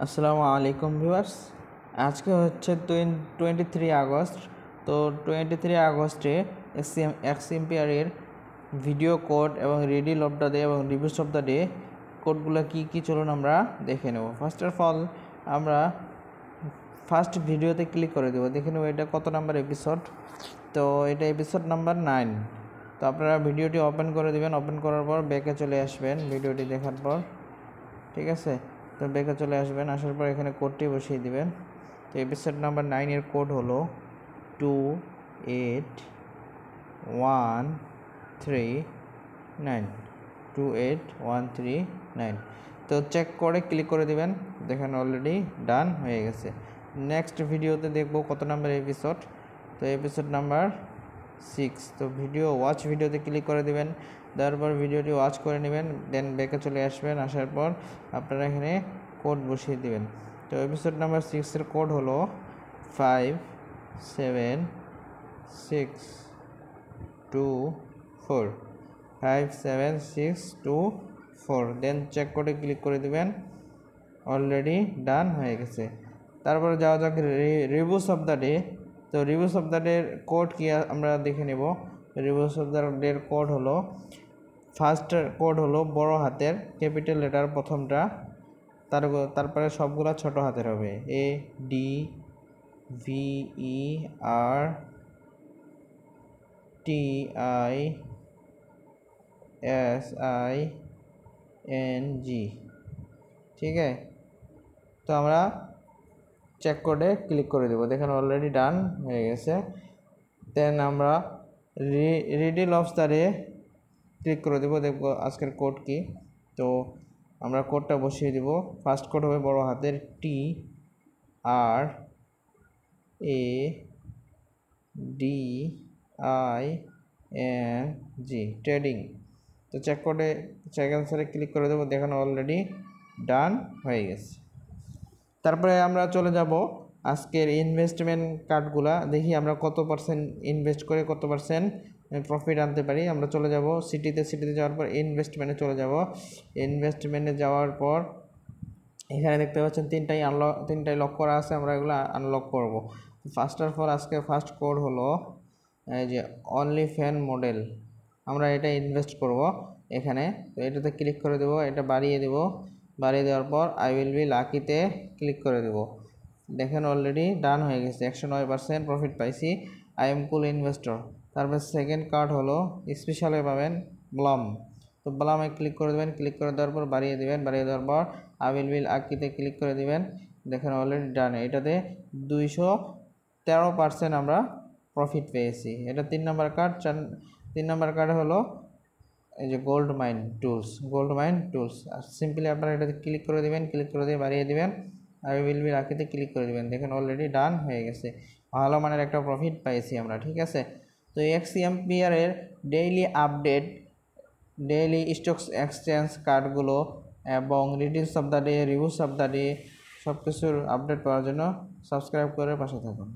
আসসালামু আলাইকুম ভিউয়ার্স। আজকে হচ্ছে 23 আগস্ট। তো 23 আগস্টে এক্সএমপিআরের ভিডিও কোড এবং রিডিল অফ দ্য ডে এবং রিভিউস অফ দ্য ডে কোডগুলো কী চলুন আমরা দেখে নেব। ফার্স্ট অফ অল আমরা ফার্স্ট ভিডিওতে ক্লিক করে দেবো, দেখে নেব এটা কত নাম্বার এপিসোড। তো এটা এপিসোড নাম্বার 9। তো আপনারা ভিডিওটি ওপেন করে দেবেন, ওপেন করার পর ব্যাকে চলে আসবেন ভিডিওটি দেখার পর, ঠিক আছে। তো ব্যাকে চলে আসবেন, আসার পর এখানে কোডটি বসিয়ে দিবেন। তো এপিসোড নাম্বার 9 এর কোড হলো 28139 28139। তো চেক করে ক্লিক করে দিবেন, দেখেন অলরেডি ডান হয়ে গেছে। নেক্সট ভিডিওতে দেখব কত নাম্বার এপিসোড। তো এপিসোড নাম্বার 6। তো ওয়াচ ভিডিওতে ক্লিক করে দিবেন, দেওয়ার পর ভিডিওটি ওয়াচ করে নেবেন, দেন ব্যাকে চলে আসবেন। আসার পর আপনারা এখানে কোড বসিয়ে দিবেন। তো এপিসোড নাম্বার 6 এর কোড হলো 57624 57624। দেন চেক করে ক্লিক করে দিবেন, অলরেডি ডান হয়ে গেছে। তারপরে যাওয়া যাক রিভিউস অফ দ্য ডে। তো রিভিউস অফ দ্য ডের কোড কি আমরা দেখে নেব। রিভিউস অফ দ্য ডের কোড হলো, ফার্স্ট কোড হলো বড় হাতের ক্যাপিটাল লেটার প্রথমটা, তারপরে সবগুলো ছোট হাতের হবে, ADVERTISING, ঠিক আছে। তো আমরা চেক কোডে ক্লিক করে দেবো, দেখেন অলরেডি ডান হয়ে গেছে। দেন আমরা riddle of the day click করে দেবো, দেখবো আজকের কোড কি। তো আমরা কোডটা বসিয়ে দেব। ফার্স্ট কোড হবে বড় হাতের TRADING, ট্রেডিং। তো চেক অ্যান্সারে ক্লিক করে দেবো, দেখেন অলরেডি ডান হয়ে গেছে। তারপরে আমরা চলে যাব আজকের ইনভেস্টমেন্ট কার্ডগুলা দেখি আমরা কত পার্সেন্ট ইনভেস্ট করে কত পার্সেন্ট প্রফিট আনতে পারি। আমরা চলে যাব সিটিতে যাওয়ার পর ইনভেস্টমেন্টে চলে যাব। ইনভেস্টমেন্টে যাওয়ার পর এখানে দেখতে পাচ্ছেন তিনটাই লক করা আছে, আমরা এগুলো আনলক করব। ফার্স্ট অফ অল আজকে ফার্স্ট কোড হলো এই যে অনলি ফ্যান মডেল, আমরা এটা ইনভেস্ট করব এখানে। তো এটাতে ক্লিক করে দেব, এটা বাড়িয়ে দেওয়ার পর আই উইল বি লাকিতে ক্লিক করে দেব, দেখেন অলরেডি ডান হয়ে গেছে, 109% প্রফিট পাইছি। I am cool investor. তারপর সেকেন্ড কার্ড হলো স্পেশালে পাবেন ব্লাম। তো ব্লামে ক্লিক করে দেবেন, ক্লিক করে দেওয়ার পর বাড়িয়ে দেওয়ার পর আই উইল বি লাকিতে ক্লিক করে দিবেন, দেখেন অলরেডি ডান। এটাতে 213% আমরা প্রফিট পেয়েছি। এটা 3 নম্বর কার্ড। 3 নম্বর কার্ড হলো এই যে গোল্ড মাইন টুলস। আর সিম্পলি আপনারা এটাতে ক্লিক করে দেবেন, ক্লিক করে দিয়ে বাড়িয়ে দেবেন, আই উইল বি লাকিতে ক্লিক করে দেবেন, দেখেন অলরেডি ডান হয়ে গেছে। ভালো মানের একটা প্রফিট পাইছি আমরা, ঠিক আছে। তো এক্সএমপিআরের daily update, daily stocks exchange কার্ডগুলো এবং riddles of the day, reviews of the day সব কিছুর আপডেট পাওয়ার জন্য সাবস্ক্রাইব করে পাশে থাকুন।